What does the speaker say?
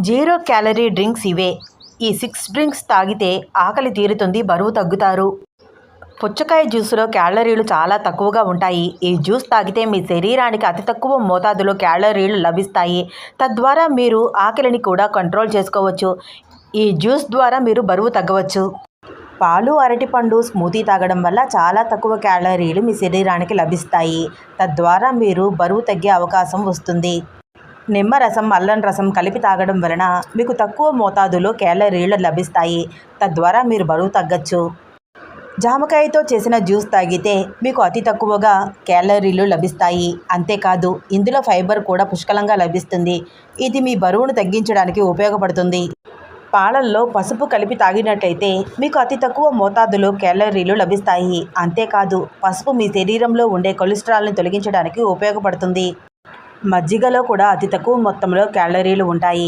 Zero calorie drinks ఇవే. ఈ 6 drinks తాగితే ఆకలి తీరుతుంది, బరువు తగ్గుతారు. పుచ్చకాయ జ్యూసులో క్యాలరీలు చాలా తక్కువగా ఉంటాయి. ఈ జ్యూస్ తాగితే మీ శరీరానికి అతి తక్కువ మోతాదులో క్యాలరీలు లభిస్తాయి. తద్వారా మీరు ఆకలిని కూడా కంట్రోల్ చేసుకోవచ్చు. ఈ జ్యూస్ ద్వారా మీరు బరువు తగ్గవచ్చు. పాలు, అరటిపండు, స్మూతీ తాగడం వల్ల చాలా తక్కువ క్యాలరీలు మీ శరీరానికి లభిస్తాయి. తద్వారా మీరు బరువు తగ్గే అవకాశం వస్తుంది. నిమ్మరసం, అల్లం రసం కలిపి తాగడం వలన మీకు తక్కువ మోతాదులో క్యాలరీలు లభిస్తాయి. తద్వారా మీరు బరువు తగ్గచ్చు. జామకాయతో చేసిన జ్యూస్ తాగితే మీకు అతి తక్కువగా క్యాలరీలు లభిస్తాయి. అంతేకాదు ఇందులో ఫైబర్ కూడా పుష్కలంగా లభిస్తుంది. ఇది మీ బరువును తగ్గించడానికి ఉపయోగపడుతుంది. పాలల్లో పసుపు కలిపి తాగినట్లయితే మీకు అతి తక్కువ మోతాదులో క్యాలరీలు లభిస్తాయి. అంతేకాదు పసుపు మీ శరీరంలో ఉండే కొలెస్ట్రాల్ని తొలగించడానికి ఉపయోగపడుతుంది. మజ్జిగలో కూడా అతి తక్కువ మొత్తంలో క్యాలరీలు ఉంటాయి.